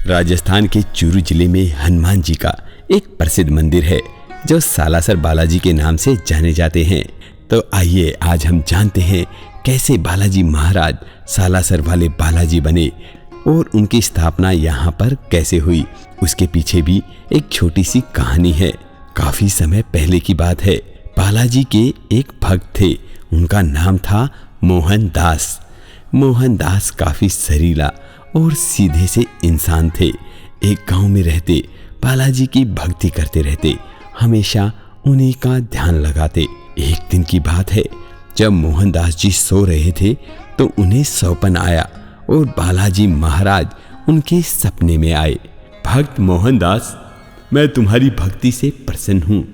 राजस्थान के चूरू जिले में हनुमान जी का एक प्रसिद्ध मंदिर है जो सालासर बालाजी के नाम से जाने जाते हैं। तो आइए आज हम जानते हैं कैसे बालाजी महाराज सालासर वाले बालाजी बने और उनकी स्थापना यहाँ पर कैसे हुई। उसके पीछे भी एक छोटी सी कहानी है। काफी समय पहले की बात है। बालाजी के एक भक्त थे, उनका नाम था मोहन दास। मोहन दास काफी सरीला और सीधे से इंसान थे। एक गांव में रहते, बालाजी की भक्ति करते रहते, हमेशा उन्हीं का ध्यान लगाते। एक दिन की बात है, जब मोहनदास जी सो रहे थे तो उन्हें सौपन आया और बालाजी महाराज उनके सपने में आए। भक्त मोहनदास, मैं तुम्हारी भक्ति से प्रसन्न हूँ।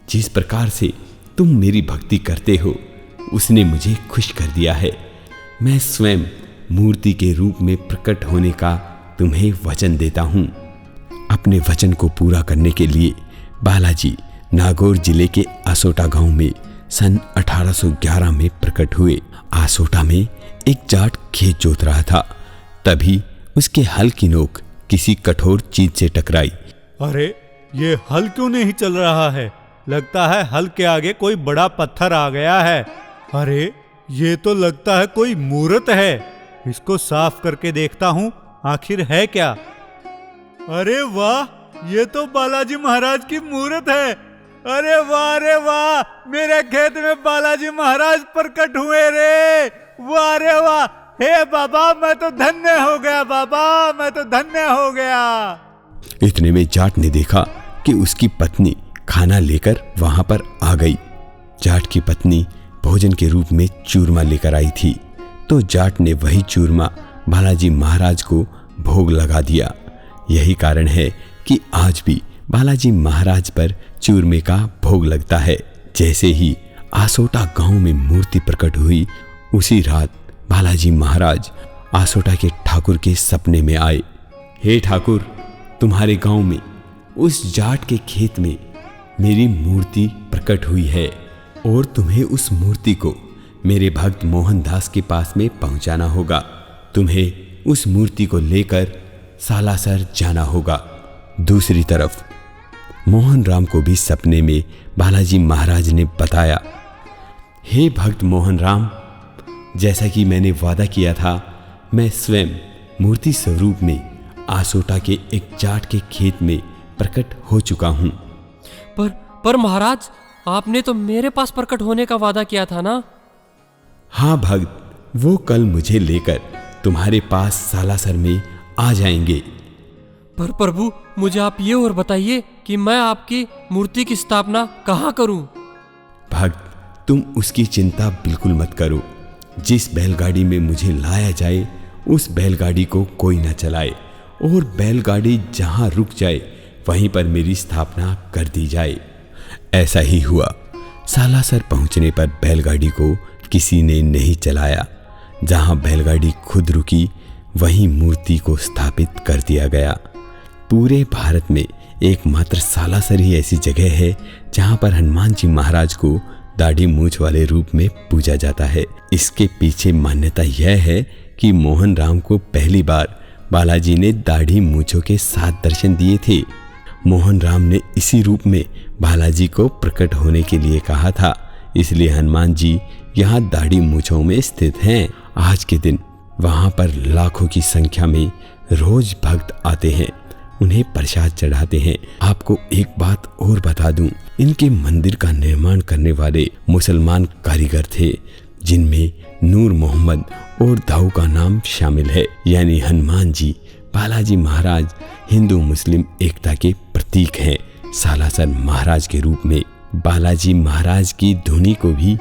जिस प्रकार से तुम मेरी भक्ति करते हो उसने मुझे खुश कर दिया है। मैं स्वयं मूर्ति के रूप में प्रकट होने का तुम्हें वचन देता हूँ। अपने वचन को पूरा करने के लिए बालाजी नागौर जिले के आसोटा गांव में सन 1811 में प्रकट हुए। आसोटा में एक जाट खेत जोत रहा था, तभी उसके हल की नोक किसी कठोर चीज से टकराई। अरे ये हल क्यों नहीं चल रहा है? लगता है हल के आगे कोई बड़ा पत्थर आ गया है। अरे ये तो लगता है कोई मूर्त है। इसको साफ करके देखता हूँ आखिर है क्या। अरे वाह, ये तो बालाजी महाराज की मूर्त है। अरे वाह, मेरे खेत में बालाजी महाराज प्रकट हुए रे। वाह रे वाह, हे बाबा मैं तो धन्य हो गया, बाबा मैं तो धन्य हो गया। इतने में जाट ने देखा कि उसकी पत्नी खाना लेकर वहां पर आ गई। जाट की पत्नी भोजन के रूप में चूरमा लेकर आई थी, तो जाट ने वही चूरमा बालाजी महाराज को भोग लगा दिया। यही कारण है कि आज भी बालाजी महाराज पर चूरमे का भोग लगता है। जैसे ही आसोटा गांव में मूर्ति प्रकट हुई, उसी रात बालाजी महाराज आसोटा के ठाकुर के सपने में आए। हे ठाकुर, तुम्हारे गांव में उस जाट के खेत में मेरी मूर्ति प्रकट हुई है और तुम्हें उस मूर्ति को मेरे भक्त मोहनदास के पास में पहुंचाना होगा। तुम्हें उस मूर्ति को लेकर सालासर जाना होगा। दूसरी तरफ मोहन राम को भी सपने में बालाजी महाराज ने बताया, हे भक्त मोहन राम, जैसा कि मैंने वादा किया था, मैं स्वयं मूर्ति स्वरूप में आसोटा के एक जाट के खेत में प्रकट हो चुका हूं। पर महाराज, आपने तो मेरे पास प्रकट होने का वादा किया था ना? हाँ भक्त, वो कल मुझे लेकर तुम्हारे पास सालासर में आ जाएंगे। पर प्रभु, मुझे आप ये और बताइए कि मैं आपकी मूर्ति की स्थापना कहाँ करूं? भक्त, तुम उसकी चिंता बिल्कुल मत करो। जिस बैलगाड़ी में मुझे लाया जाए उस बैलगाड़ी को कोई न चलाए और बैलगाड़ी जहां रुक जाए वहीं पर मेरी स्थापना कर दी जाए। ऐसा ही हुआ। सालासर पहुंचने पर बैलगाड़ी को किसी ने नहीं चलाया। जहां बैलगाड़ी खुद रुकी वहीं मूर्ति को स्थापित कर दिया गया। पूरे भारत में एकमात्र सालासर ही ऐसी जगह है जहां पर हनुमान जी महाराज को दाढ़ी मूंछ वाले रूप में पूजा जाता है। इसके पीछे मान्यता यह है कि मोहन राम को पहली बार बालाजी ने दाढ़ी मूंछों के साथ दर्शन दिए थे। मोहन राम ने इसी रूप में बालाजी को प्रकट होने के लिए कहा था, इसलिए हनुमान जी यहाँ दाढ़ी मूंछों में स्थित हैं। आज के दिन वहां पर लाखों की संख्या में रोज भक्त आते हैं, उन्हें प्रसाद चढ़ाते हैं। आपको एक बात और बता दूं, इनके मंदिर का निर्माण करने वाले मुसलमान कारीगर थे, जिनमें नूर मोहम्मद और दाऊ का नाम शामिल है। यानी हनुमान जी, बालाजी महाराज हिंदू मुस्लिम एकता के प्रतीक हैं। सालासर महाराज के रूप में बालाजी महाराज की धुनी को भी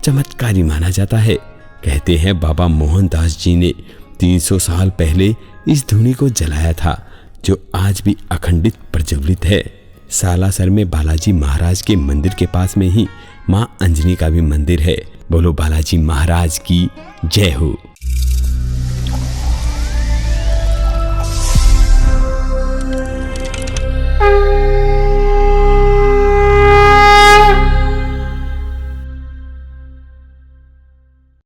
चमत्कारी माना जाता है। कहते हैं बाबा मोहनदास जी ने 300 साल पहले इस धुनी को जलाया था, जो आज भी अखंडित प्रज्वलित है। सालासर में बालाजी महाराज के मंदिर के पास में ही मां अंजनी का भी मंदिर है। बोलो बालाजी महाराज की जय हो।